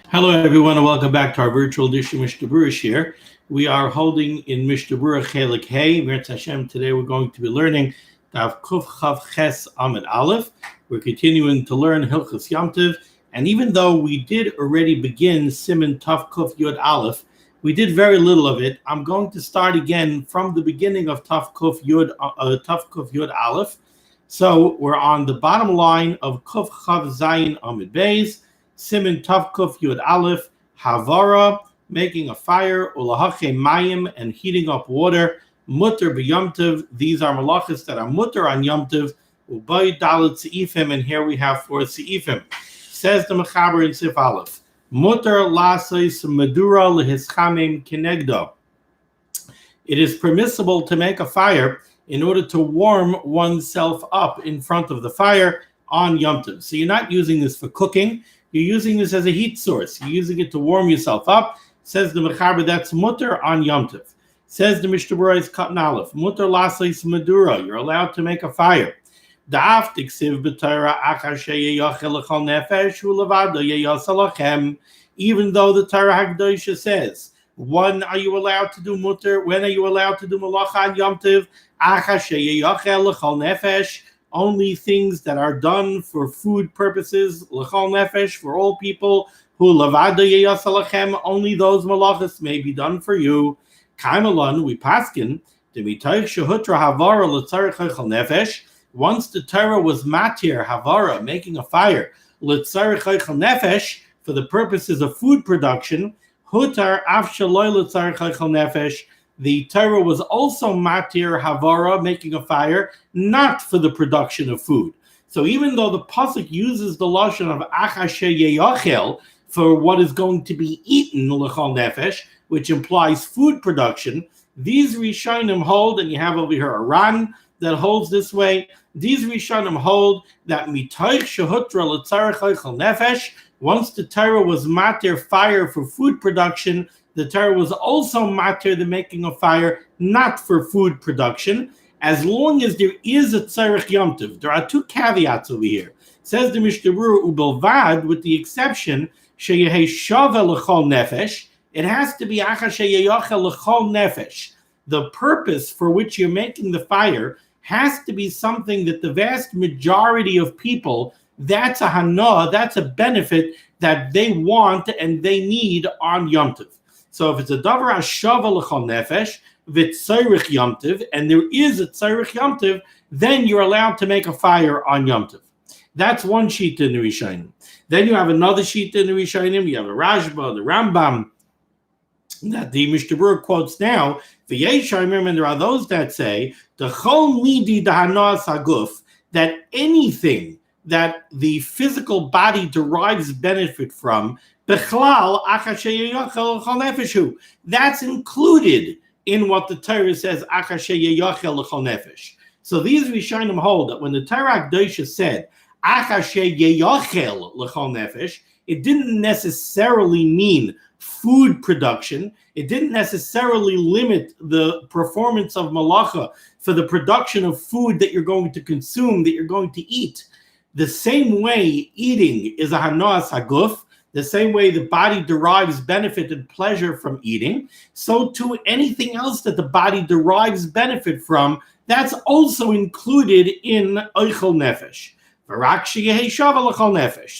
Hello, everyone, and welcome back to our virtual Dirshu Mishnah Berurah here. We are holding in Mishnah Berurah Chelik Hey. Mirz Hashem. Today we're going to be learning Daf Kuf Chav Ches Amid Aleph. We're continuing to learn Hilchos Yom Tov, and even though we did already begin Siman Tav Kuf Yud Aleph, we did very little of it. I'm going to start again from the beginning of Tav Kuf Yud Aleph. So we're on the bottom line of Kuf Chav Zayin Amid Beis. Siman Tav Kuf Yud Aleph, Havara, making a fire, Ulahache Mayim, and heating up water, Mutter b'Yom Tov. These are malachas that are mutter on Yom Tov, Ubay Dalet Seifim, and here we have 4 Seifim. Says the Mechaber in Sif Aleph, Mutter Lasais Medura Lehischamim Kinegdo. It is permissible to make a fire in order to warm oneself up in front of the fire on Yom Tov. So you're not using this for cooking. You're using this as a heat source. You're using it to warm yourself up. Says the Mechaber, that's mutter on Yom Tov. Says the Mishnah Berurah Katan Aleph, mutter lasais medura. You're allowed to make a fire. Da'af tiksiv b'Torah achar sheyeyachel l'chol nefesh u'levado yeyasa lachem. Even though the Torah Hagdosha says, when are you allowed to do mutter? When are you allowed to do malacha on Yom Tov? Achar sheyeyachel l'chol nefesh. Only things that are done for food purposes, l'chol nefesh, for all people, who lavada yeyasa lachem, only those malachas may be done for you. Kaimalon, we paskin, demitaych shehutra havara l'tzarech l'chol nefesh. Once the Torah was matir havara, making a fire, l'tzarech l'chol nefesh, for the purposes of food production, hutar af shaloi l'tzarech l'chol nefesh. The Torah was also matir havara, making a fire, not for the production of food. So even though the pasuk uses the lashon of achashe yeyachel for what is going to be eaten l'chol nefesh, which implies food production, these Rishonim hold, and you have over here a Ran that holds this way. These Rishonim hold that mitoich shehutra l'tzarech l'chol nefesh. Once the Torah was matir fire for food production, the Torah was also matir the making of fire, not for food production, as long as there is a tzarech Yom Tov. There are 2 caveats over here. Says the Mishnah Berurah ubelvad, with the exception sheyehei shava l'chol nefesh. It has to be achar sheyeyachel l'chol nefesh. The purpose for which you're making the fire has to be something that the vast majority of people, that's a hana, that's a benefit that they want and they need on Yom Tov. So if it's a davar hashava l'chol nefesh, v'tzarech Yom Tov, and there is a tzarech Yom Tov, then you're allowed to make a fire on Yom Tov. That's one sheet in the Rishonim. Then you have another sheet in the Rishonim. You have a Rashba, the Rambam, that the Mishnah Berurah quotes now. V'yeshaimim, and there are those that say the chol midi dahanas haguf, that anything that the physical body derives benefit from, bechlal achar sheyeyachel l'chol nefesh, that's included in what the Torah says achar sheyeyachel l'chol nefesh. So these Rishonim hold that when the Torah Hagdosha said achar sheyeyachel l'chol nefesh, it didn't necessarily mean food production. It didn't necessarily limit the performance of malacha for the production of food that you're going to consume, that you're going to eat. The same way eating is a hanas haguf, the same way the body derives benefit and pleasure from eating, so too anything else that the body derives benefit from, that's also included in oichel nefesh.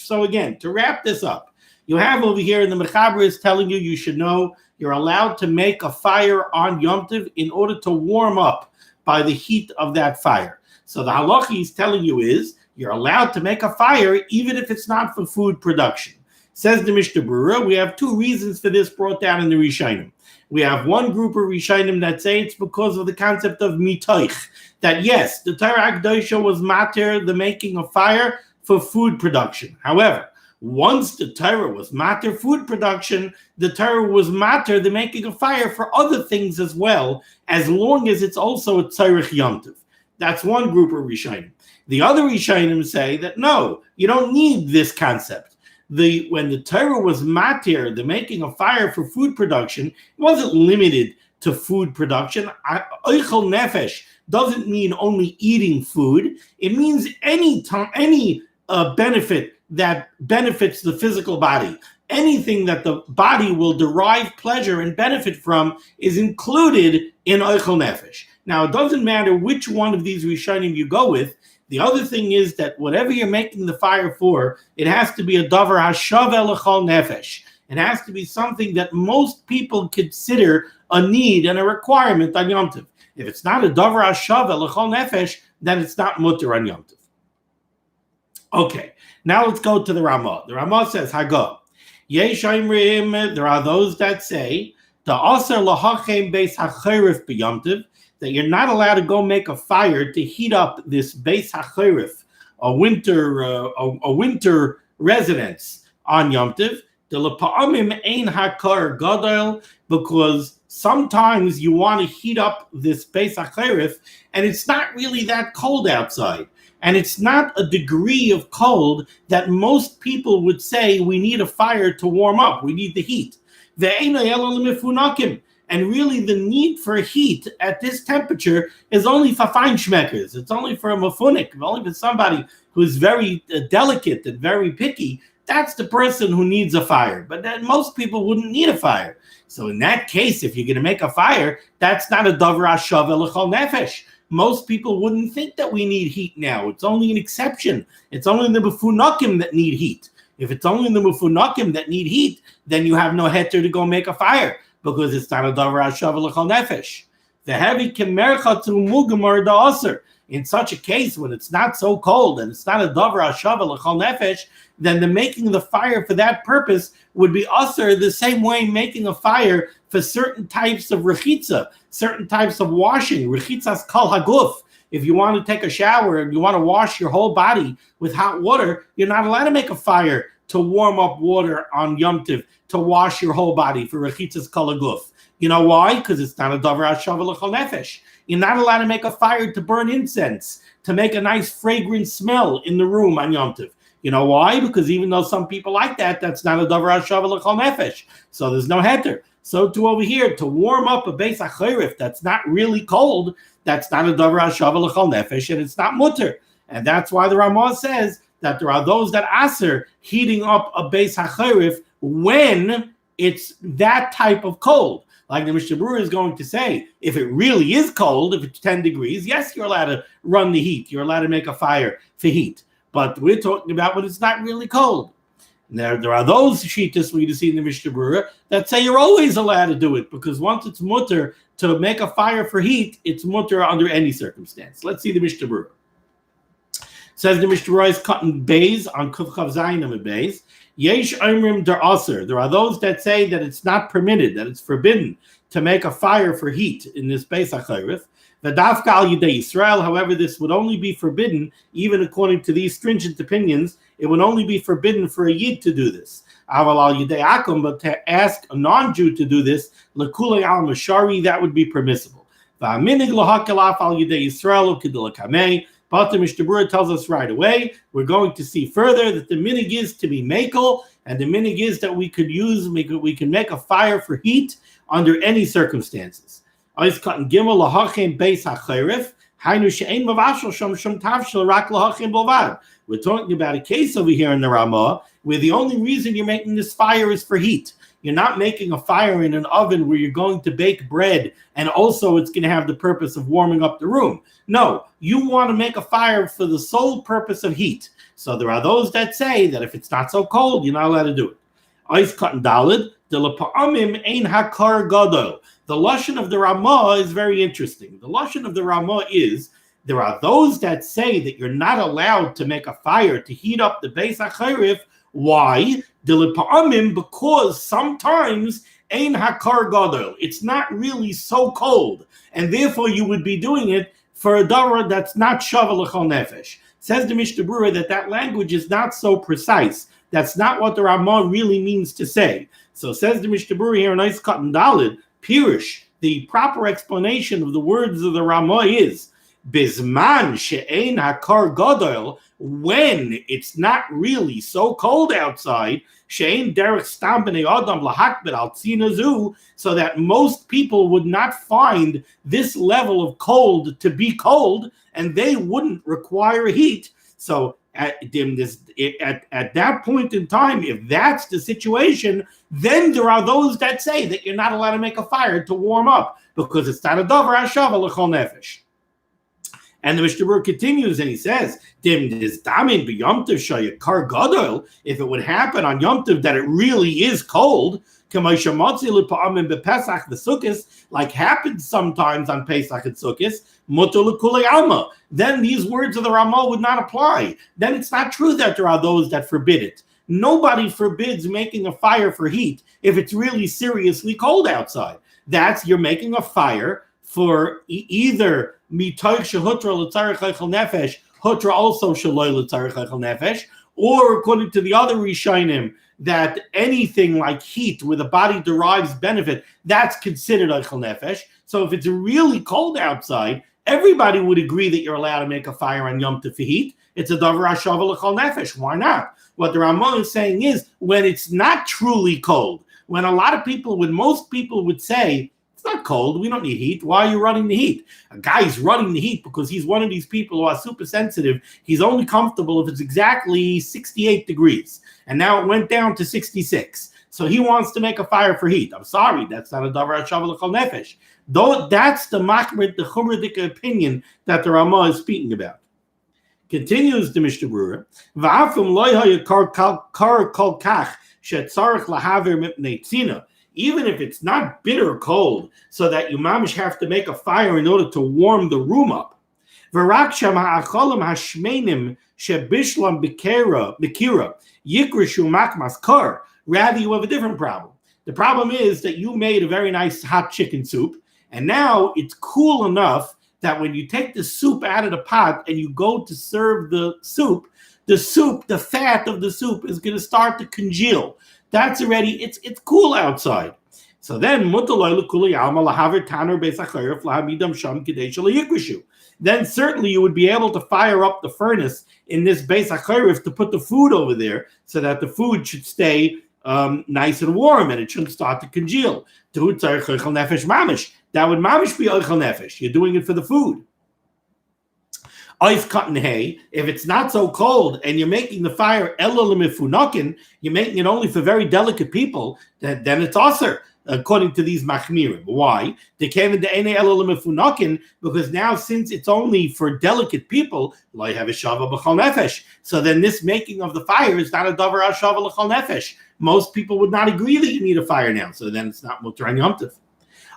So again, to wrap this up, you have over here, and the Mechaber is telling you, you should know you're allowed to make a fire on Yom Tov in order to warm up by the heat of that fire. So the halacha he's telling you is, you're allowed to make a fire even if it's not for food production. Says the Mishnah Berurah, we have 2 reasons for this brought down in the Rishonim. We have one group of Rishonim that say it's because of the concept of mitoich, that yes, the Torah Hagdosha was matir the making of fire for food production. However, once the Torah was matir food production, the Torah was matir the making of fire for other things as well, as long as it's also a tzarech Yom Tov. That's one group of Rishonim. The other Rishonim say that no, you don't need this concept. When the Torah was matir, the making of fire for food production, it wasn't limited to food production. Oichel nefesh doesn't mean only eating food. It means any benefit that benefits the physical body. anything that the body will derive pleasure and benefit from is included in Oichel Nefesh. Now, it doesn't matter which one of these Rishonim you go with. The other thing is that whatever you're making the fire for, it has to be a davar hashaveh l'chol nefesh. It has to be something that most people consider a need and a requirement on Yom Tov. If it's not a davar hashaveh l'chol nefesh, then it's not mutter on Yom Tov. Okay, now let's go to the Ramah. The Ramah says, Hago. Yesh Oimrim, there are those that say, the aser lahachem beis hachorif b'Yom Tov, that you're not allowed to go make a fire to heat up this beis hachorif, a winter residence on Yom Tov. The lepa'amim ein hakar gadol, because sometimes you want to heat up this beis hachorif, and it's not really that cold outside. And it's not a degree of cold that most people would say we need a fire to warm up. We need the heat. And really the need for heat at this temperature is only for feinschmeckers. It's only for a mafunik, only for somebody who's very delicate and very picky. That's the person who needs a fire. But then most people wouldn't need a fire. So in that case, if you're going to make a fire, that's not a davar hashaveh l'chol nefesh. Most people wouldn't think that we need heat now. It's only an exception. It's only the mefunakim that need heat. If it's only the mefunakim that need heat, then you have no heter to go make a fire because it's not a davar hashaveh l'chol nefesh. The heavy kemercha to mugamar da aser. In such a case, when it's not so cold and it's not a davar hashaveh l'chol nefesh, then the making of the fire for that purpose would be aser the same way making a fire for certain types of rechitza, certain types of washing, rechitzas kal haguf. If you want to take a shower and you want to wash your whole body with hot water, you're not allowed to make a fire to warm up water on Yom Tov to wash your whole body for rechitzas kal haguf. You know why? Because it's not a davar hashaveh l'chol nefesh. You're not allowed to make a fire to burn incense, to make a nice fragrant smell in the room on Yom Tov. You know why? Because even though some people like that, that's not a davar hashaveh l'chol nefesh. So there's no heter. So to over here, to warm up a beis hachorif that's not really cold, that's not a davar hashaveh l'chol nefesh, and it's not mutter. And that's why the Ramah says that there are those that aser heating up a beis hachorif when it's that type of cold. Like the Mishnah Berurah is going to say, if it really is cold, if it's 10 degrees, yes, you're allowed to run the heat. You're allowed to make a fire for heat. But we're talking about when it's not really cold. There are those shittas we see in the Mishnah Berurah that say you're always allowed to do it because once it's mutter to make a fire for heat, it's mutter under any circumstance. Let's see the Mishnah Berurah. Says the Mishnah Berurah is cutting bays on Kuf Chav Zayin Amud Bays. Yesh Oimrim der Aser. There are those that say that it's not permitted, that it's forbidden to make a fire for heat in this beis hachorif. V'dafka al Yidei Yisrael. However, this would only be forbidden, even according to these stringent opinions. It would only be forbidden for a Yid to do this. Aval al Yidei Akum, but to ask a non-Jew to do this, lekulei al Mashari, that would be permissible. V'aminig lahakel af al Yidei Yisrael u'kedelakamei. But the Mishnah Berurah tells us right away, we're going to see further that the minig is to be makel, and the minig is that we can make a fire for heat under any circumstances. We're talking about a case over here in the Ramah where the only reason you're making this fire is for heat. You're not making a fire in an oven where you're going to bake bread and also it's going to have the purpose of warming up the room. No, you want to make a fire for the sole purpose of heat. So there are those that say that if it's not so cold, you're not allowed to do it. Ice cotton dalid, the lepa'amim ein hakar gadol. The lashon of the Ramah is very interesting. The lashon of the Ramah is there are those that say that you're not allowed to make a fire to heat up the beis hachorif. Why? Because sometimes ein hakar gadol. It's not really so cold, and therefore you would be doing it for a davar that's not shaveh l'chol nefesh. Says the Mishnah Berurah that language is not so precise. That's not what the Ramah really means to say. So says the Mishnah Berurah here, nice cotton dalid, pirush, the proper explanation of the words of the Ramah is Bizman she'ein hakar gadol, when it's not really so cold outside, she'ein derech stam b'nei adam lahakbid al tzina zu, so that most people would not find this level of cold to be cold, and they wouldn't require heat. So at that point in time, if that's the situation, then there are those that say that you're not allowed to make a fire to warm up because it's not a davar hashava l'chol nefesh. And the Mishnah Berurah continues and he says, if it would happen on Yom Tov that it really is cold, like happens sometimes on Pesach and Sukkot, then these words of the Ramah would not apply. Then it's not true that there are those that forbid it. Nobody forbids making a fire for heat if it's really seriously cold outside. You're making a fire for either mitoich shehutra l'tzarich eichel nefesh, hutra also shaloi l'tzarich eichel nefesh, or according to the other Rishonim, that anything like heat where the body derives benefit, that's considered eichel nefesh. So if it's really cold outside, everybody would agree that you're allowed to make a fire on Yom Tov for heat. It's a davar hashava l'chol nefesh. Why not? What the Ramah is saying is when it's not truly cold, when most people would say, it's not cold, we don't need heat. Why are you running the heat? A guy's running the heat because he's one of these people who are super sensitive. He's only comfortable if it's exactly 68 degrees. And now it went down to 66. So he wants to make a fire for heat. I'm sorry, that's not a davar hashava l'chol nefesh. Though that's the machmir, the chumradik opinion that the Ramah is speaking about. Continues the Mishnah Berurah, v'afim lo haya kar kol kach shetzarich lahaver mipnei tzina. Even if it's not bitter cold, so that you mamish have to make a fire in order to warm the room up. V'rak sham ha'acholim hashmeinim shebishlam bikira yikrishu makmas kar. Rather, you have a different problem. The problem is that you made a very nice hot chicken soup, and now it's cool enough that when you take the soup out of the pot and you go to serve the fat of the soup is going to start to congeal. That's already, it's cool outside. So then, then certainly you would be able to fire up the furnace in this beis hachorev to put the food over there so that the food should stay nice and warm and it shouldn't start to congeal. That would mamish be oichel nefesh. You're doing it for the food. Oif cotton hay, if it's not so cold and you're making the fire elolimifunakin, you're making it only for very delicate people, then it's aser, according to these machmirim. Why? They came into ene elolimifunakin because now since it's only for delicate people, lo have a shava b'chol nefesh. So then this making of the fire is not a davar hashava l'chol nefesh. Most people would not agree that you need a fire now, so then it's not mutar on Yom Tov.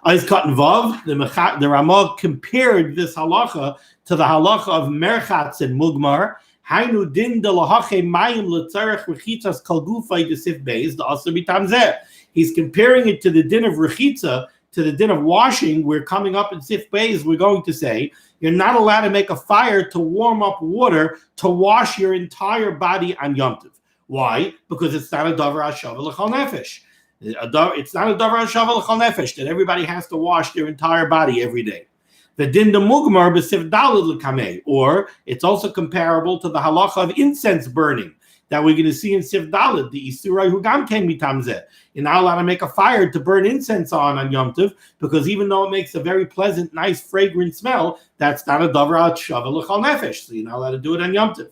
Ois cotton vav, the Ramah compared this halacha to the halacha of merchatz and mugmar. Hainu din de lahache mayim letzarech rechitzas kol gufay desif beis the aser bitamzeh. He's comparing it to the din of rechitza, to the din of washing. We're coming up in sif beis. We're going to say you're not allowed to make a fire to warm up water to wash your entire body on Yom Tov. Why? Because it's not a davar hashava l'chol nefesh. It's not a davar hashava l'chol nefesh that everybody has to wash their entire body every day. The din de mugmar b'sif daled l'kamei, or it's also comparable to the halacha of incense burning that we're going to see in sif daled, the isurai hu gam ken mitamzeh. You're not allowed to make a fire to burn incense on Yom Tov because even though it makes a very pleasant, nice, fragrant smell, that's not a davar hashava l'chol nefesh. So you're not allowed to do it on Yom Tov.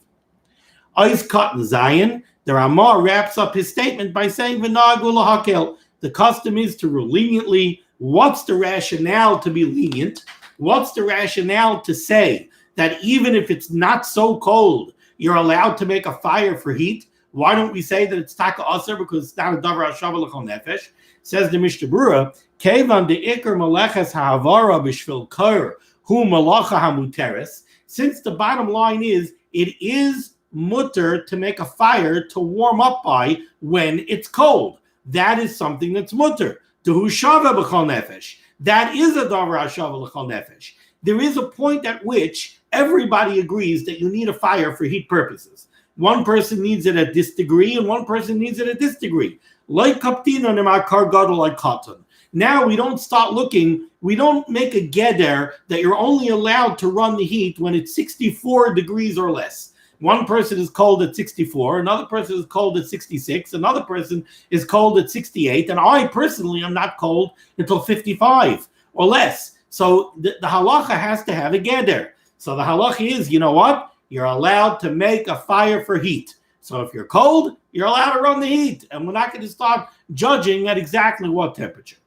Ois cotton zayin. The Ramah wraps up his statement by saying, the custom is to rule leniently. What's the rationale to be lenient? What's the rationale to say that even if it's not so cold, you're allowed to make a fire for heat? Why don't we say that it's taka aser because it's not a davar hashava l'chol nefesh? Says the Mishnah Berurah, kevan de ikar maleches ha'avara b'shvil kar hu malacha hamuteres. Since the bottom line is, it is mutter to make a fire to warm up by when it's cold. That is something that's mutter. Tehu shava b'chol nefesh. That is a davar hashava l'chol nefesh. There is a point at which everybody agrees that you need a fire for heat purposes. One person needs it at this degree and one person needs it at this degree. Like kaptina nemar kar gadol like cotton. Now we don't start looking, we don't make a geder that you're only allowed to run the heat when it's 64 degrees or less. One person is cold at 64, another person is cold at 66, another person is cold at 68, and I personally am not cold until 55 or less. So the halacha has to have a geder. So the halacha is, you know what? you're allowed to make a fire for heat. So if you're cold, you're allowed to run the heat. And we're not going to start judging at exactly what temperature.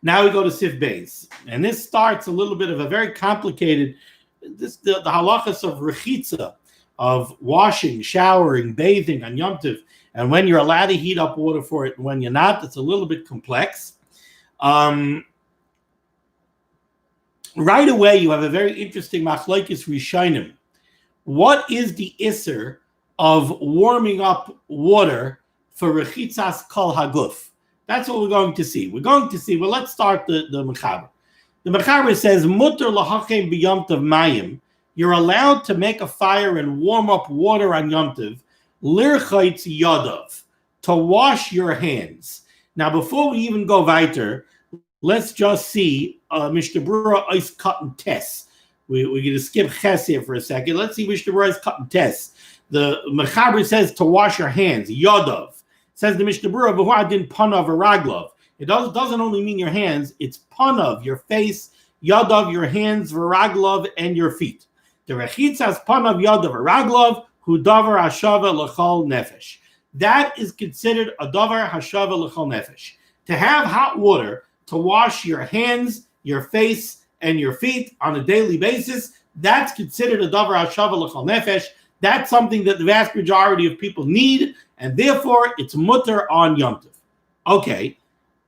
Now we go to Sif Beis. And this starts a little bit of a very complicated, the halachas of rechitza, of washing, showering, bathing on Yom Tov, and when you're allowed to heat up water for it and when you're not. It's a little bit complex. Right away, you have a very interesting machlokes rishonim. What is the isser of warming up water for rechitzas kol haguf? That's what we're going to see. Well, let's start the mechaber. The mechaber says, mutter lahachem b'yom tov mayim. You're allowed to make a fire and warm up water on Yom Tov, lirchaytz yadav, to wash your hands. Now, before we even go weiter, let's just see Mishnah Berurah is cutting tests. We're going to skip ches here for a second. Let's see Mishnah Berurah is cutting tests. The mechaber says to wash your hands, yadav. Says the Mishnah Berurah, b'hu adin panav v'raglov. It doesn't only mean your hands, it's panav, your face, yadav, your hands, v'raglov, and your feet. The rechitzas panav yadav v'raglov, hu davar hashava l'chol nefesh. That is considered a davar hashava l'chol nefesh. To have hot water to wash your hands, your face, and your feet on a daily basis, that's considered a davar hashava l'chol nefesh. That's something that the vast majority of people need, and therefore it's mutter on Yom Tov. Okay,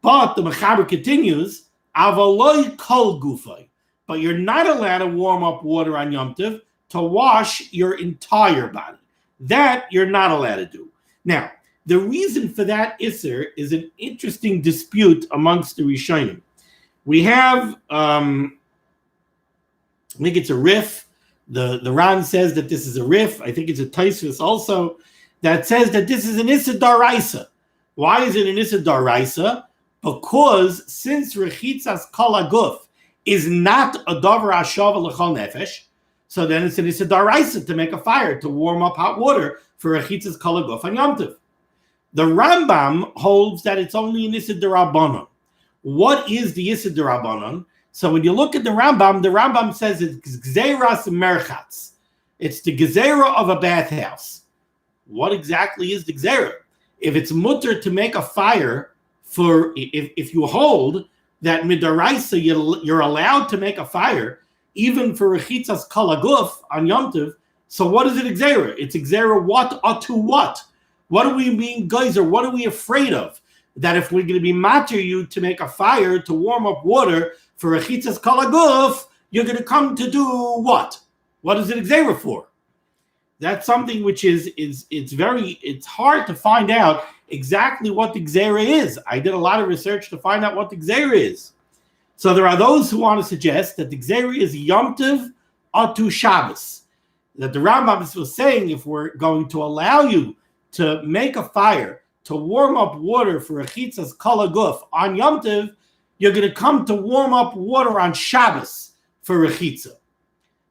but the mechaber continues, avaloi kol gufay. But you're not allowed to warm up water on Yom Tov to wash your entire body. That you're not allowed to do. Now, the reason for that isser is an interesting dispute amongst the Rishonim. We have, I think it's a riff. The Ran says that this is a riff. I think it's a Tosfos also that says that this is an Issa Daraisa. Why is it an Issa Daraisa? Because since Rechitzas Kol Haguf is not a Davar Hashava L'chol Nefesh, so then it's an Issa Daraisa to make a fire, to warm up hot water for Rechitzas Kol Haguf on Yom Tov. The Rambam holds that it's only an Issa D'Rabbanan. What is the Issa D'Rabbanan? So when you look at the Rambam says it's Gzeras Merchatz. It's the Gezerah of a bathhouse. What exactly is the Gezerah? If it's mutter to make a fire for, if you hold that midaraisa you're allowed to make a fire, even for Rechitzas Kol Haguf on Yom Tov, so what is it Gezerah? It's Gezerah what or to what? What are we being geyser? What are we afraid of? That if we're going to be matter you to make a fire, to warm up water for Rechitzas Kol Haguf, you're going to come to do what? What is it Gezerah for? That's something which it's hard to find out exactly what the Gezerah is. I did a lot of research to find out what the Gezerah is. So there are those who want to suggest that the Gezerah is Yom Tov Atu Shabbos. That the Rambam was saying, if we're going to allow you to make a fire, to warm up water for Rechitzas Kol Haguf on Yom Tov, you're going to come to warm up water on Shabbos for Rechitza.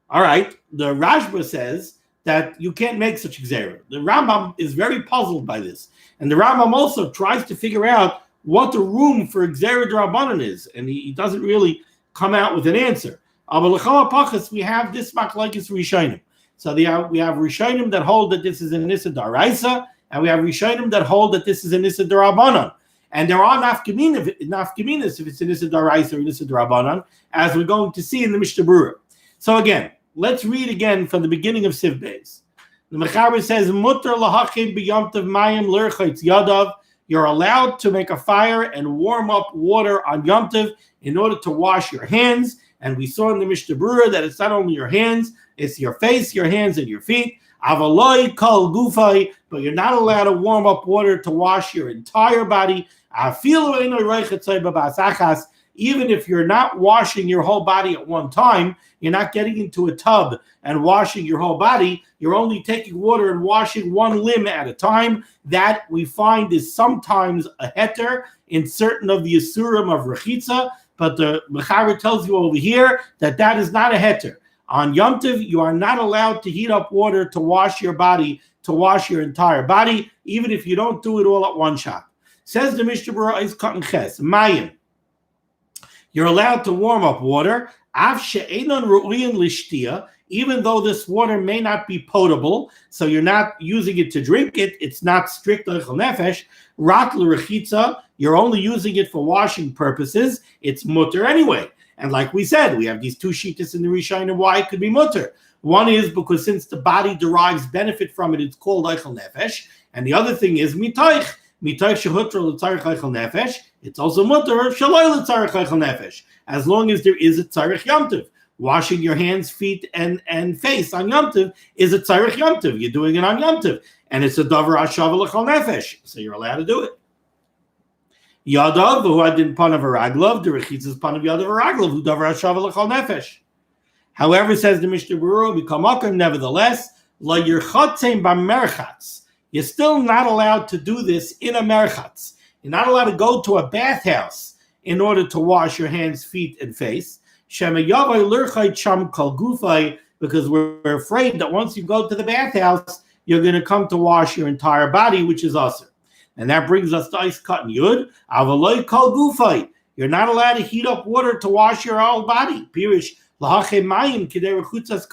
All right, the Rashba says that you can't make such a Gezerah. The Rambam is very puzzled by this. And the Rambam also tries to figure out what the room for Gezerah D'Rabbanan is. And he doesn't really come out with an answer. But l'chol hapachas, we have this machlokes rishonim. So we have rishonim that hold that this is an Issa Daraisa, and we have rishonim that hold that this is an Issa D'Rabbanan. And there are nafkaminas if it's an Issa Daraisa or an Issa D'Rabbanan, as we're going to see in the Mishnah Berurah. So again, let's read again from the beginning of Sif Beis. The Mechaber says, mutter lahachim b'yom tov mayim l'rchaytz yadav. You're allowed to make a fire and warm up water on Yom Tov in order to wash your hands. And we saw in the Mishnah Berurah that it's not only your hands, it's your face, your hands, and your feet. Avaloi kol gufay, but you're not allowed to warm up water to wash your entire body. Even if you're not washing your whole body at one time, you're not getting into a tub and washing your whole body. You're only taking water and washing one limb at a time. That we find is sometimes a heter in certain of the asurim of rechitza, but the Mechaber tells you over here that that is not a heter. On Yom Tov, you are not allowed to heat up water to wash your body, to wash your entire body, even if you don't do it all at one shot. Says the Mishnah Berurah is cutting ches, mayim. You're allowed to warm up water. Av she'enon ru'uyin lishtia, even though this water may not be potable, so you're not using it to drink it, it's not strict l'chol nefesh, rak l'rechitza, you're only using it for washing purposes, it's mutter anyway. And like we said, we have these two shittas in the Rishonim why it could be mutter. One is because since the body derives benefit from it, it's called l'chol nefesh, and the other thing is mitoich shehutra l'tzarich l'chol nefesh, it's also mutter shaloi l'tzarich l'chol nefesh, as long as there is a tzarich Yom Tov. Washing your hands, feet, and face on Yom Tov is a tzarich Yom Tov. You're doing it on Yom Tov, and it's a davar hashava l'chol nefesh, so you're allowed to do it. Yadav, who adin panav v'raglov, the rechitzas panav yadav v'raglov, who davar hashava l'chol nefesh. However, says the Mishnah Berurah, b'kamakom, nevertheless, la yirchatzein b'merchatz. You're still not allowed to do this in a merchatz. You're not allowed to go to a bathhouse in order to wash your hands, feet, and face. Because we're afraid that once you go to the bathhouse, you're going to come to wash your entire body, which is usher. And that brings us to Ice Cut and Yud. Avaloi kol gufay. You're not allowed to heat up water to wash your whole body. Pirish lahache mayim kidei rechitzas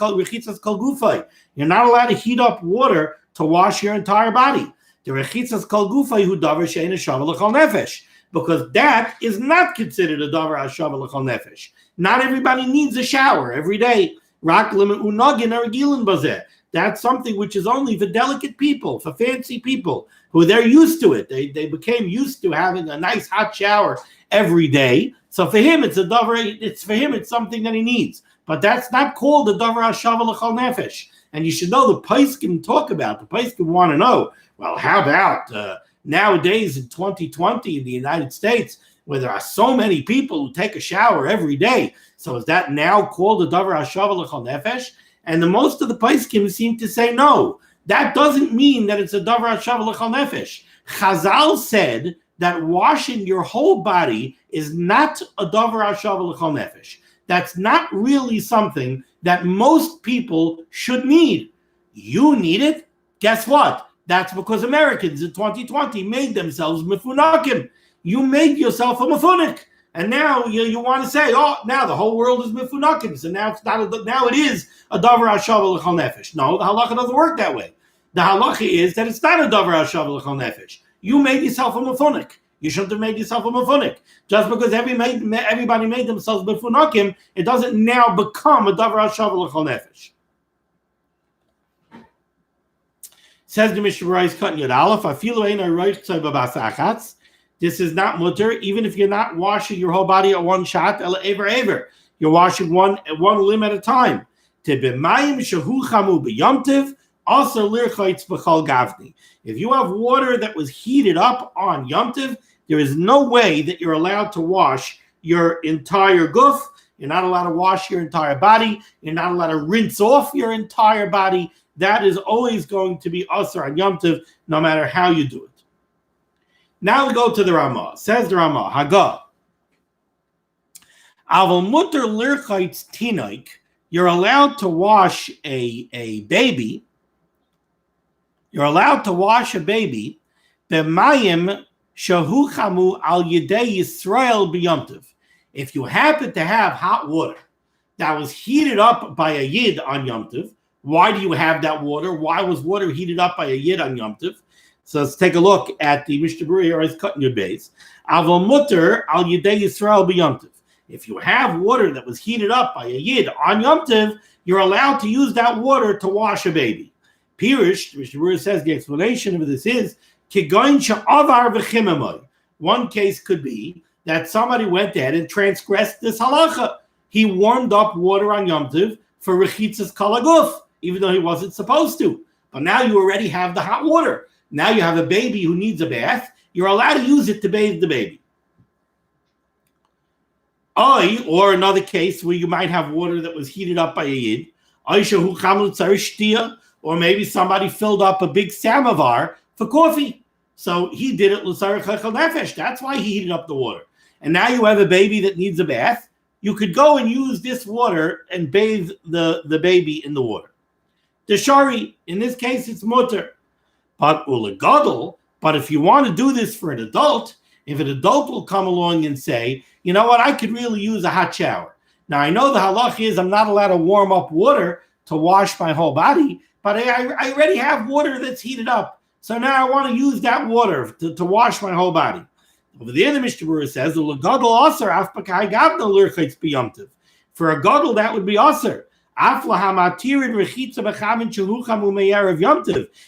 kol gufay. You're not allowed to heat up water to wash your entire body. The rechitzas kol gufay hu davar she'ein hashava l'chol nefesh. Because that is not considered a davar hashava l'chol nefesh. Not everybody needs a shower every day. Rak limud unagin argilin bazeh. That's something which is only for delicate people, for fancy people, who they're used to it. They became used to having a nice hot shower every day. So for him, it's it's something that he needs. But that's not called a davar hashava l'chol nefesh. And you should know the Paiskim talk about. The Paiskim want to know, well, how about nowadays in 2020 in the United States, where there are so many people who take a shower every day. So is that now called a davar hashava l'chol nefesh? And the most of the Paiskim seem to say no. That doesn't mean that it's a davar hashava l'chol nefesh. Chazal said that washing your whole body is not a davar hashava l'chol nefesh. That's not really something that most people should need. You need it? Guess what? That's because Americans in 2020 made themselves mefunakim. You made yourself a mefunik, and now you want to say, oh, now the whole world is mefunakim, so now it's not. Now it is a davar hashava l'chol nefesh. No, the halacha doesn't work that way. The halacha is that it's not a davar hashava l'chol nefesh. You made yourself a mefunik. You shouldn't have made yourself a mefunik. Just because everybody made themselves mefunakim, it doesn't now become a davar hashava l'chol nefesh. Says the Mishnah Berurah cut Yud Aleph, afilu ein roich tzay b'basachatz. This is not mutter, even if you're not washing your whole body at one shot, ever. You're washing one limb at a time. If you have water that was heated up on Yom Tov, there is no way that you're allowed to wash your entire guf. You're not allowed to wash your entire body. You're not allowed to rinse off your entire body. That is always going to be usher on Yom Tov, no matter how you do it. Now we go to the Ramah. Says the Ramah, Haggah. Aval mutter lirchaitz tinoik. You're allowed to wash a baby. You're allowed to wash a baby. B'mayim shahu chamu al yedei Yisrael b'Yom Tov. If you happen to have hot water that was heated up by a yid on Yom Tov, why do you have that water? Why was water heated up by a yid on Yom Tov? So let's take a look at the Mishnah Berurah here. It's cutting your base. Aval mutter al yedei Yisrael b'Yom Tov. If you have water that was heated up by a yid on Yom Tov, you're allowed to use that water to wash a baby. Pirish, the Mishnah Berurah says the explanation of this is kigoin she'avar v'chimamai. One case could be that somebody went ahead and transgressed this halacha. He warmed up water on Yom Tov for rechitzas kol haguf, even though he wasn't supposed to. But now you already have the hot water. Now you have a baby who needs a bath. You're allowed to use it to bathe the baby. Or another case where you might have water that was heated up by a yid. Or maybe somebody filled up a big samovar for coffee. So he did it l'sarich chachal nefesh. That's why he heated up the water. And now you have a baby that needs a bath. You could go and use this water and bathe the baby in the water. The shari, in this case, it's mutter. But if you want to do this for an adult, if an adult will come along and say, you know what, I could really use a hot shower. Now, I know the halach is I'm not allowed to warm up water to wash my whole body, but I already have water that's heated up. So now I want to use that water to wash my whole body. Over there, the Mishnah Berurah says, for a gadol, that would be aser.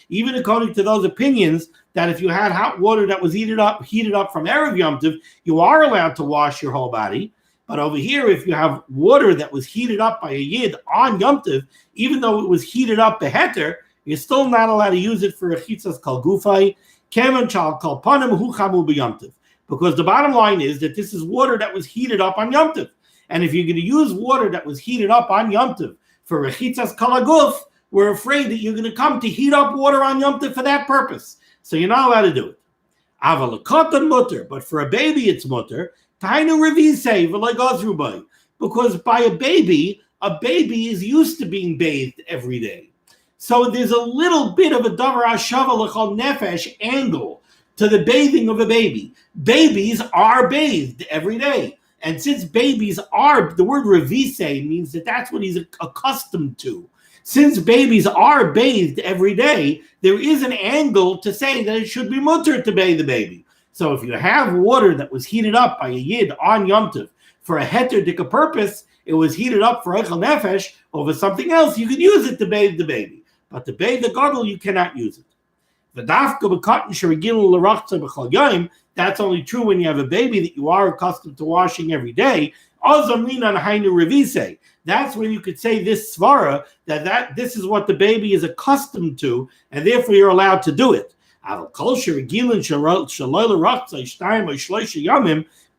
Even according to those opinions, that if you had hot water that was heated up from Erev Yom Tov, you are allowed to wash your whole body. But over here, if you have water that was heated up by a yid on Yom Tov, even though it was heated up beheter, you're still not allowed to use it for a chitzas kal gufay, kevan chal kal panim hu chamu b'Yom Tov. Because the bottom line is that this is water that was heated up on Yom Tov. And if you're going to use water that was heated up on Yom Tov for a chitzas kal guf, we're afraid that you're going to come to heat up water on Yom Tov for that purpose. So you're not allowed to do it. Aval katan mutter, but for a baby it's mutter. Tainu revisei v'lo gazru bay, because by a baby is used to being bathed every day. So there's a little bit of a davar hashava l'chol nefesh angle to the bathing of a baby. Babies are bathed every day. And since babies are, the word revisei means that's what he's accustomed to. Since babies are bathed every day, there is an angle to say that it should be mutter to bathe the baby. So if you have water that was heated up by a yid on Yom Tov for a heter dika purpose, it was heated up for eichel nefesh over something else, you could use it to bathe the baby. But to bathe the gadol, you cannot use it. That's only true when you have a baby that you are accustomed to washing every day. That's when you could say this svara, that this is what the baby is accustomed to, and therefore you're allowed to do it.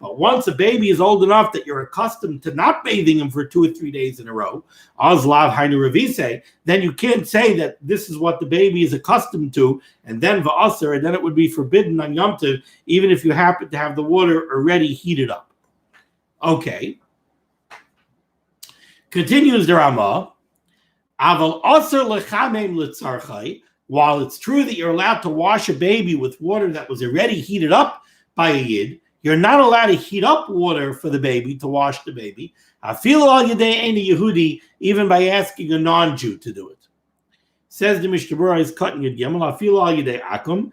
But once a baby is old enough that you're accustomed to not bathing him for 2 or 3 days in a row, then you can't say that this is what the baby is accustomed to, and then v'aser, and then it would be forbidden on Yom Tov, even if you happen to have the water already heated up. Okay. Continues the Ramah. While it's true that you're allowed to wash a baby with water that was already heated up by a yid, you're not allowed to heat up water for the baby to wash the baby. Even by asking a non-Jew to do it. Says the Mishnah Berurah is cutting it Gimel.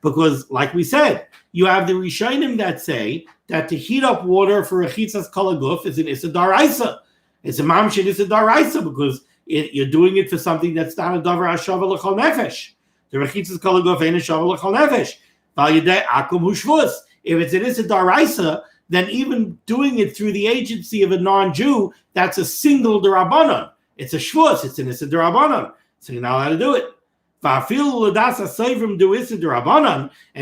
Because, like we said, you have the Rishonim that say that to heat up water for a chitzas kol haguf is an issa daraisa. It's a mamshin issa daraisa because you're doing it for something that's not a davar hashava l'chol nefesh. The rechitzas kol haguf ain't a shava l'chol nefesh. If it's an issa daraisa, then even doing it through the agency of a non-Jew, that's a single derabanan. It's a shvus. It's an issa derabanan. So you're not allowed to do it. And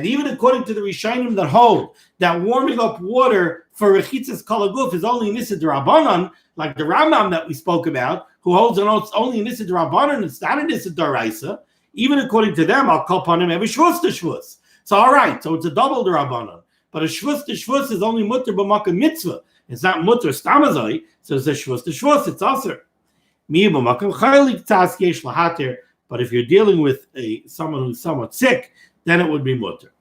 even according to the Rishonim that hold that warming up water for rechitzas kol haguf is only an issa derabanan, like the Rambam that we spoke about, who holds it's only an issa derabanan, it's not an issa daraisa. Even according to them, I'll call upon him every shvus to shvus. So all right, so it's a double derabanan. But a shvus to shvus is only mutter b'makom mitzvah. It's not mutter stamazoi. So it's a shvus to shvus. It's aser. But if you're dealing with someone who's somewhat sick, then it would be mutter.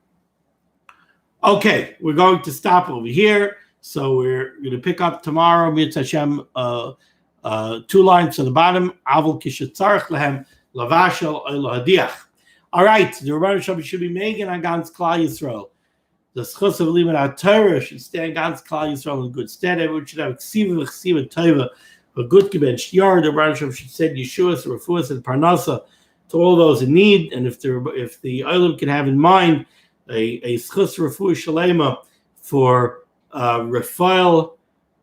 Okay, we're going to stop over here. So we're going to pick up tomorrow. Mitzvah Hashem, 2 lines to the bottom. Avol kishetzarech lehem lavashel oil hadiach. All right, the Rebbeinu Shabbat should be making on Gans Klal Yisrael. The schus of limud HaTorah should stand Gans Klal Yisrael in good stead. Everyone should have ksiva tova, a good gebench yard. The Rebbeinu Shabbat should send Yeshuas, refuah, and parnasa to all those in need. And if the Olam can have in mind a schus refuah sheleimah for Rafael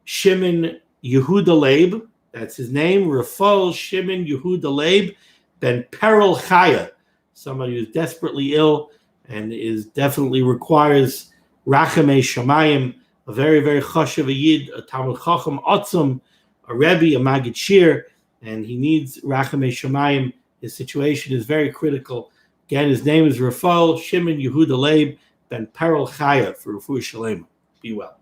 Shimon Yehuda Leyb, that's his name, Rafal Shimon Yehuda Leyb ben Peril Chaya, somebody who's desperately ill and definitely requires Rachamei Shamayim, a very, very chashav yid, a Talmud Chacham Atzum, a Rebbe, a Magid Shir, and he needs Rachamei Shamayim. His situation is very critical. Again, his name is Rafal Shimon Yehuda Leyb ben Peril Chaya for refuah sheleimah. Be well.